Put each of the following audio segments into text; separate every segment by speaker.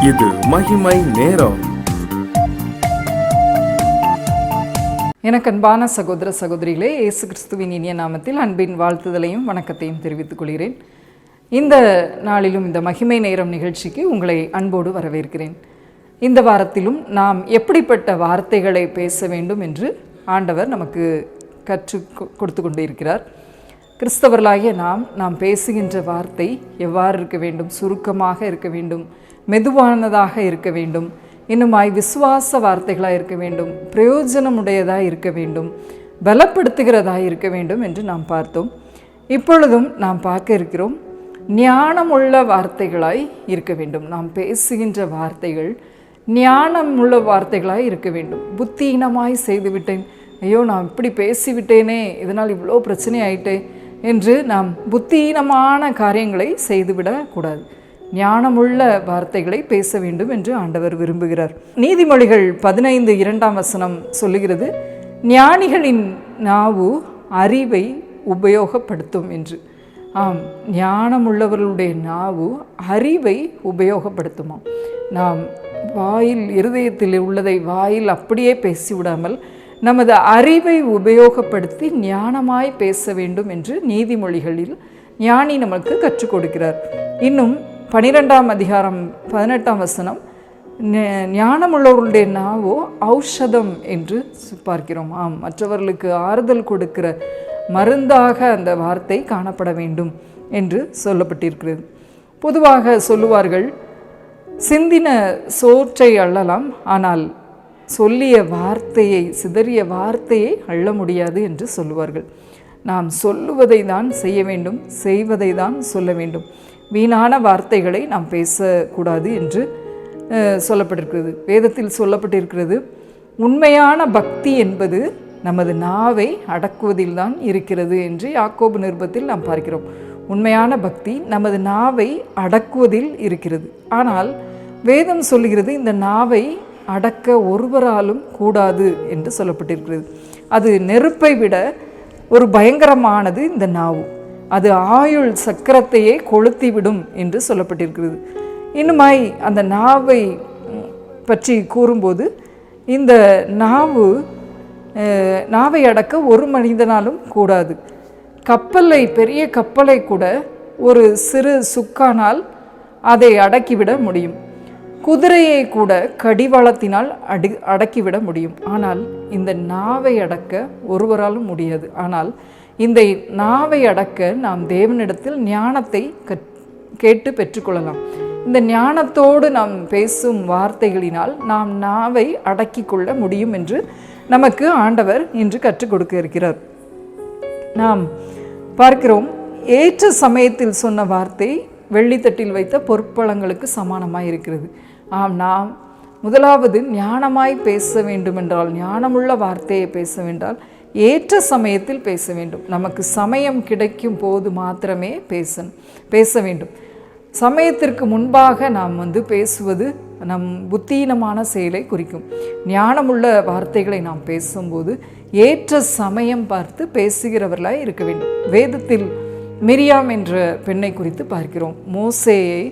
Speaker 1: இது மகிமை நேரம்.
Speaker 2: எனக்கு அன்பான சகோதர சகோதரிகளே, இயேசு கிறிஸ்துவின் இனிய நாமத்தில் அன்பின் வாழ்த்துதலையும் வணக்கத்தையும் தெரிவித்துக் கொள்கிறேன். இந்த நாளிலும் இந்த மகிமை நேரம் நிகழ்ச்சிக்கு உங்களை அன்போடு வரவேற்கிறேன். இந்த வாரத்திலும் நாம் எப்படிப்பட்ட வார்த்தைகளை பேச வேண்டும் என்று ஆண்டவர் நமக்கு கற்றுக் கொடுத்து கொண்டு இருக்கிறார். கிறிஸ்தவர்களாகிய நாம் பேசுகின்ற வார்த்தை எவ்வாறு இருக்க வேண்டும்? சுருக்கமாக இருக்க வேண்டும், மெதுவானதாக இருக்க வேண்டும், இன்னுமாய் விசுவாச வார்த்தைகளாக இருக்க வேண்டும், பிரயோஜனமுடையதாக இருக்க வேண்டும், பலப்படுத்துகிறதாக இருக்க வேண்டும் என்று நாம் பார்த்தோம். இப்பொழுதும் நாம் பார்க்க இருக்கிறோம், ஞானமுள்ள வார்த்தைகளாய் இருக்க வேண்டும். நாம் பேசுகின்ற வார்த்தைகள் ஞானமுள்ள வார்த்தைகளாய் இருக்க வேண்டும். புத்தியினமாய் செய்துவிட்டேன், ஐயோ நான் இப்படி பேசிவிட்டேனே, இதனால் இவ்வளோ பிரச்சனை ஆயிட்டே என்று நாம் புத்தியினமான காரியங்களை செய்துவிடக்கூடாது. ஞானமுள்ள வார்த்தைகளை பேச வேண்டும் என்று ஆண்டவர் விரும்புகிறார். நீதிமொழிகள் 15:2 சொல்லுகிறது, ஞானிகளின் நாவு அறிவை உபயோகப்படுத்தும் என்று. ஆம், ஞானமுள்ளவர்களுடைய நாவு அறிவை உபயோகப்படுத்துமாம். நாம் வாயில் இருதயத்தில் உள்ளதை வாயில் அப்படியே பேசிவிடாமல் நமது அறிவை உபயோகப்படுத்தி ஞானமாய் பேச வேண்டும் என்று நீதிமொழிகளில் ஞானி நமக்கு கற்றுக் கொடுக்கிறார். இன்னும் 12:18 ஞானமுள்ளவர்களுடைய நாவோ ஔஷதம் என்று பார்க்கிறோம். ஆம், மற்றவர்களுக்கு ஆறுதல் கொடுக்கிற மருந்தாக அந்த வார்த்தை காணப்பட வேண்டும் என்று சொல்லப்பட்டிருக்கிறது. பொதுவாக சொல்லுவார்கள், சிந்தின சோற்றை அள்ளலாம், ஆனால் சொல்லிய வார்த்தையை, சிதறிய வார்த்தையை அள்ள முடியாது என்று சொல்லுவார்கள். நாம் சொல்லுவதை தான் செய்ய வேண்டும், செய்வதை தான் சொல்ல வேண்டும். வீணான வார்த்தைகளை நாம் பேசக்கூடாது என்று சொல்லப்பட்டிருக்கிறது. வேதத்தில் சொல்லப்பட்டிருக்கிறது, உண்மையான பக்தி என்பது நமது நாவை அடக்குவதில் தான் இருக்கிறது என்று யாக்கோபு நிருபத்தில் நாம் பார்க்கிறோம். உண்மையான பக்தி நமது நாவை அடக்குவதில் இருக்கிறது. ஆனால் வேதம் சொல்லுகிறது, இந்த நாவை அடக்க ஒருவராலும் கூடாது என்று சொல்லப்பட்டிருக்கிறது. அது நெருப்பை விட ஒரு பயங்கரமானது இந்த நாவு. அது ஆயுள் சக்கரத்தையே கொளுத்திவிடும் என்று சொல்லப்பட்டிருக்கிறது. இன்னுமாய் அந்த நாவை பற்றி கூறும்போது, இந்த நாவை அடக்க ஒரு மனிதனாலும் கூடாது. பெரிய கப்பலை கூட ஒரு சிறு சுக்கானால் அதை அடக்கிவிட முடியும். குதிரையை கூட கடிவாளத்தினால் அடக்கிவிட முடியும். ஆனால் இந்த நாவை அடக்க ஒருவராலும் முடியாது. ஆனால் இந்த நாவை அடக்க நாம் தேவனிடத்தில் ஞானத்தை கேட்டு பெற்றுக்கொள்ளலாம். இந்த ஞானத்தோடு நாம் பேசும் வார்த்தைகளினால் நாம் நாவை அடக்கி கொள்ள முடியும் என்று நமக்கு ஆண்டவர் இன்று கற்றுக் கொடுக்க இருக்கிறார். நாம் பார்க்கிறோம், ஏற்ற சமயத்தில் சொன்ன வார்த்தை வெள்ளித்தட்டில் வைத்த பொற்பழங்களுக்கு சமானமாய் இருக்கிறது. ஆம், நாம் முதலாவது ஞானமாய் பேச வேண்டுமென்றால், ஞானமுள்ள வார்த்தையை பேச வேண்டால் ஏற்ற சமயத்தில் பேச வேண்டும். நமக்கு சமயம் கிடைக்கும் போது மாத்திரமே பேச வேண்டும். சமயத்திற்கு முன்பாக நாம் பேசுவது நம் புத்தீனமான செயலை குறிக்கும். ஞானமுள்ள வார்த்தைகளை நாம் பேசும்போது ஏற்ற சமயம் பார்த்து பேசுகிறவர்களாய் இருக்க வேண்டும். வேதத்தில் மிரியாம் என்ற பெண்ணை குறித்து பார்க்கிறோம். மோசேயை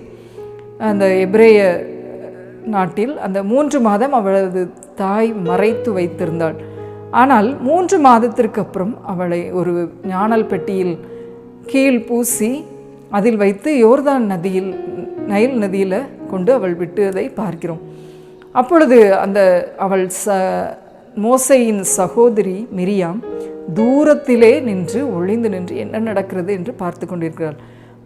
Speaker 2: அந்த எபிரேய நாட்டில் அந்த 3 மாதம் அவளது தாய் மறைத்து வைத்திருந்தாள். ஆனால் 3 மாதத்திற்கு அப்புறம் அவளை ஒரு ஞானல் பெட்டியில் கீழ் பூசி அதில் வைத்து யோர்தான் நைல் நதியில் கொண்டு அவள் விட்டதை பார்க்கிறோம். அப்பொழுது அவள் மோசேயின் சகோதரி மிரியாம் தூரத்திலே ஒளிந்து நின்று என்ன நடக்கிறது என்று பார்த்து கொண்டிருக்கிறாள்.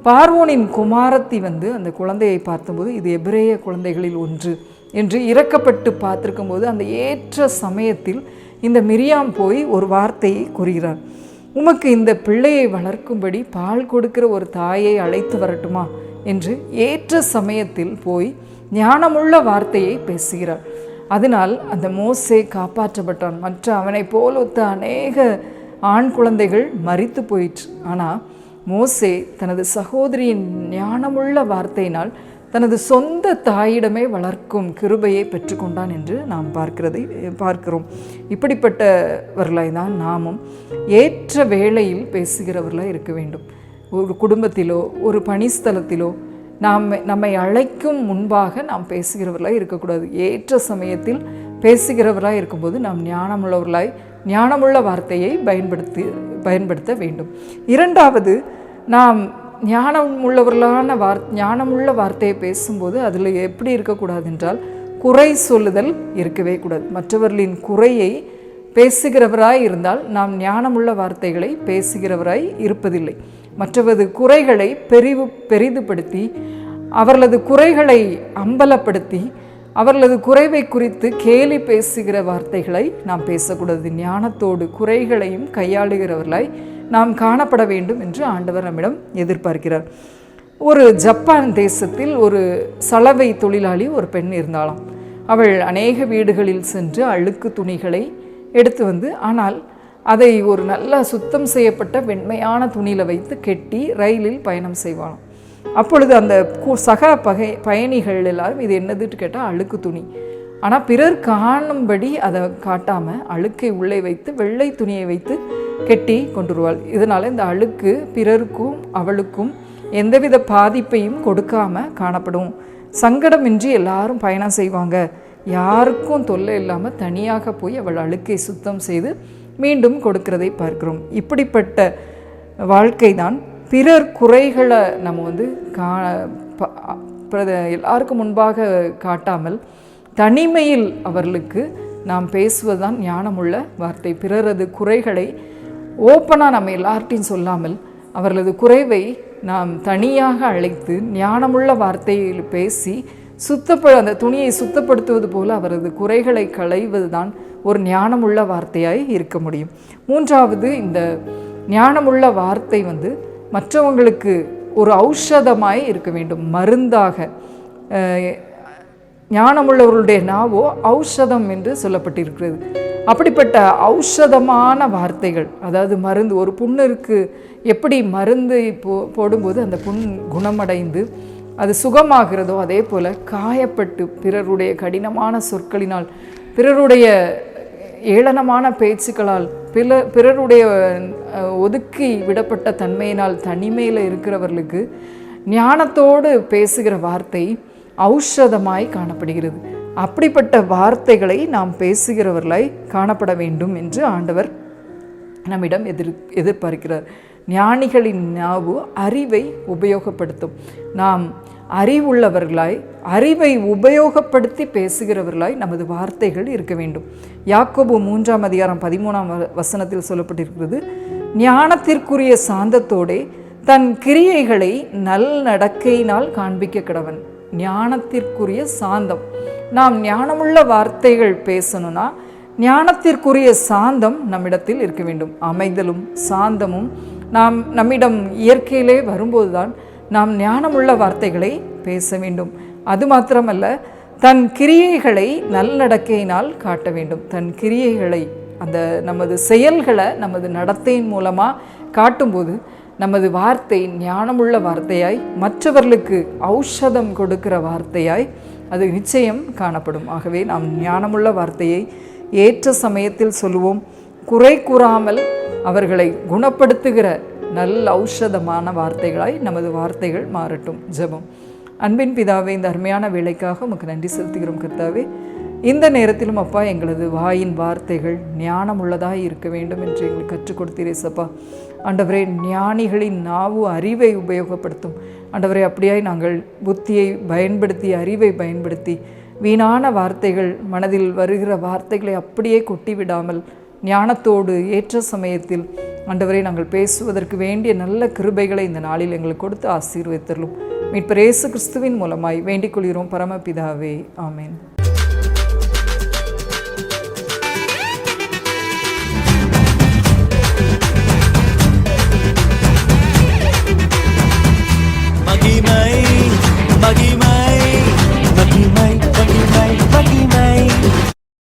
Speaker 2: பார்வோனின் குமாரத்தி அந்த குழந்தையை பார்த்தபோது, இது எபிரேய குழந்தைகளில் ஒன்று என்று இறக்கப்பட்டு பார்த்திருக்கும் போது, அந்த ஏற்ற சமயத்தில் இந்த மிரியாம் போய் ஒரு வார்த்தையை கூறுகிறார். உமக்கு இந்த பிள்ளையை வளர்க்கும்படி பால் கொடுக்கிற ஒரு தாயை அழைத்து வரட்டுமா என்று ஏற்ற சமயத்தில் போய் ஞானமுள்ள வார்த்தையை பேசுகிறார். அதனால் அந்த மோசே காப்பாற்றப்பட்டான். மற்ற அவனை போல் ஒத்த அநேக ஆண் குழந்தைகள் மரித்து போயிற்று. ஆனால் மோசே தனது சகோதரியின் ஞானமுள்ள வார்த்தையினால் தனது சொந்த தாயிடமே வளர்க்கும் கிருபையை பெற்றுக்கொண்டான் என்று நாம் பார்க்கிறோம். இப்படிப்பட்டவர்களாய் தான் நாமும் ஏற்ற வேளையில் பேசுகிறவர்களாய் இருக்க வேண்டும். ஒரு குடும்பத்திலோ ஒரு பணிஸ்தலத்திலோ நம்மை அழைக்கும் முன்பாக நாம் பேசுகிறவர்களாய் இருக்கக்கூடாது. ஏற்ற சமயத்தில் பேசுகிறவர்களாய் இருக்கும்போது நாம் ஞானமுள்ள வார்த்தையை பயன்படுத்த வேண்டும். இரண்டாவது, நாம் ஞானமுள்ள வார்த்தையை பேசும்போது அதில் எப்படி இருக்கக்கூடாது என்றால், குறை சொல்லுதல் இருக்கவே கூடாது. மற்றவர்களின் குறையை பேசுகிறவராய் இருந்தால் நாம் ஞானமுள்ள வார்த்தைகளை பேசுகிறவராய் இருப்பதில்லை. மற்றவரது குறைகளை பெரிதுபடுத்தி, அவர்களது குறைகளை அம்பலப்படுத்தி, அவர்களது குறைவை குறித்து கேலி பேசுகிற வார்த்தைகளை நாம் பேசக்கூடாது. ஞானத்தோடு குறைகளையும் கையாளுகிறவர்களாய் நாம் காணப்பட வேண்டும் என்று ஆண்டவர் நம்மிடம் எதிர்பார்க்கிறார். ஒரு ஜப்பான் தேசத்தில் ஒரு சலவை தொழிலாளி ஒரு பெண் இருந்தாளாம். அவள் அநேக வீடுகளில் சென்று அழுக்கு துணிகளை எடுத்து வந்து, ஆனால் அதை ஒரு நல்ல சுத்தம் செய்யப்பட்ட வெண்மையான துணியில் வைத்து கெட்டி ரயிலில் பயணம் செய்வாளாம். அப்பொழுது அந்த சக பயணிகள் எல்லாரும் இது என்னதுன்னு கேட்டால் அழுக்கு துணி. ஆனால் பிறர் காணும்படி அதை காட்டாமல் அழுக்கை உள்ளே வைத்து வெள்ளை துணியை வைத்து கெட்டி கொண்டு வருவாள். இதனால் இந்த அழுக்கு பிறருக்கும் அவளுக்கும் எந்தவித பாதிப்பையும் கொடுக்காமல் காணப்படும். சங்கடமின்றி எல்லாரும் பயணம் செய்வாங்க. யாருக்கும் தொல்லை இல்லாமல் தனியாக போய் அவள் அழுக்கை சுத்தம் செய்து மீண்டும் கொடுக்கிறதை பார்க்கிறோம். இப்படிப்பட்ட வாழ்க்கை தான் பிறர் குறைகளை நம்ம எல்லாருக்கும் முன்பாக காட்டாமல் தனிமையில் அவர்களுக்கு நாம் பேசுவதுதான் ஞானமுள்ள வார்த்தை. பிறரது குறைகளை ஓப்பனாக நம்ம எல்லார்ட்டையும் சொல்லாமல் அவர்களது குறைவை நாம் தனியாக அழைத்து ஞானமுள்ள வார்த்தையில் பேசி அந்த துணியை சுத்தப்படுத்துவது போல அவரது குறைகளை களைவது தான் ஒரு ஞானமுள்ள வார்த்தையாய் இருக்க முடியும். மூன்றாவது, இந்த ஞானமுள்ள வார்த்தை மற்றவங்களுக்கு ஒரு ஔஷதமாய் இருக்க வேண்டும், மருந்தாக. ஞானமுள்ளவர்களுடைய நாவோ ஔஷதம் என்று சொல்லப்பட்டிருக்கிறது. அப்படிப்பட்ட ஔஷதமான வார்த்தைகள், அதாவது மருந்து, ஒரு புண்ணிற்கு எப்படி மருந்து போடும்போது அந்த புண் குணமடைந்து அது சுகமாகிறதோ, அதே போல் காயப்பட்டு பிறருடைய கடினமான சொற்களினால், பிறருடைய ஏளனமான பேச்சுக்களால், பிறருடைய ஒதுக்கி விடப்பட்ட தன்மையினால் தனிமையில் இருக்கிறவர்களுக்கு ஞானத்தோடு பேசுகிற வார்த்தை ஔஷதமாய் காணப்படுகிறது. அப்படிப்பட்ட வார்த்தைகளை நாம் பேசுகிறவர்களாய் காணப்பட வேண்டும் என்று ஆண்டவர் நம்மிடம் எதிர்பார்க்கிறார். ஞானிகளின் நாவு அறிவை உபயோகப்படுத்தும். நாம் அறிவுள்ளவர்களாய், அறிவை உபயோகப்படுத்தி பேசுகிறவர்களாய் நமது வார்த்தைகள் இருக்க வேண்டும். யாக்கோபு 3:13 சொல்லப்பட்டிருக்கிறது, ஞானத்திற்குரிய சாந்தத்தோடே தன் கிரியைகளை நல்நடக்கையினால் காண்பிக்க கடவன். ஞானத்திற்குரிய சாந்தம். நாம் ஞானமுள்ள வார்த்தைகள் பேசணும்னா ஞானத்திற்குரிய சாந்தம் நம்மிடத்தில் இருக்க வேண்டும். அமைதலும் சாந்தமும் நம்மிடம் இயற்கையிலே வரும்போதுதான் நாம் ஞானமுள்ள வார்த்தைகளை பேச வேண்டும். அது மாத்திரமல்ல, தன் கிரியைகளை நல்நடக்கையினால் காட்ட வேண்டும். தன் கிரியைகளை, அந்த நமது செயல்களை நமது நடத்தையின் மூலமாக காட்டும்போது நமது வார்த்தை ஞானமுள்ள வார்த்தையாய், மற்றவர்களுக்கு ஔஷதம் கொடுக்கிற வார்த்தையாய் அது நிச்சயம் காணப்படும். ஆகவே நாம் ஞானமுள்ள வார்த்தையை ஏற்ற சமயத்தில் சொல்லுவோம். குறை கூறாமல் அவர்களை குணப்படுத்துகிற நல்ல ஔஷதமான வார்த்தைகளாய் நமது வார்த்தைகள் மாறட்டும். ஜெபம். அன்பின் பிதாவே, இந்த அருமையான வேலைக்காக உமக்கு நன்றி செலுத்துகிறோம் கர்த்தாவே. இந்த நேரத்திலும் அப்பா, எங்களது வாயின் வார்த்தைகள் ஞானமுள்ளதாய் இருக்க வேண்டும் என்று எங்களுக்கு கற்றுக் கொடுத்தீரே சப்பா. ஆண்டவரே, ஞானிகளின் நாவு அறிவை உபயோகப்படுத்தும். ஆண்டவரே, அப்படியாய் நாங்கள் புத்தியை பயன்படுத்தி, அறிவை பயன்படுத்தி, வீணான வார்த்தைகள், மனதில் வருகிற வார்த்தைகளை அப்படியே கொட்டிவிடாமல் ஞானத்தோடு ஏற்ற சமயத்தில் ஆண்டவரே நாங்கள் பேசுவதற்கு வேண்டிய நல்ல கிருபைகளை இந்த நாளில் எங்களுக்கு கொடுத்து ஆசீர்வதித்தருளும். மீட்பர் இயேசு கிறிஸ்துவின் மூலமாய் வேண்டிக் கொள்கிறோம் பரமபிதாவே. ஆமென்.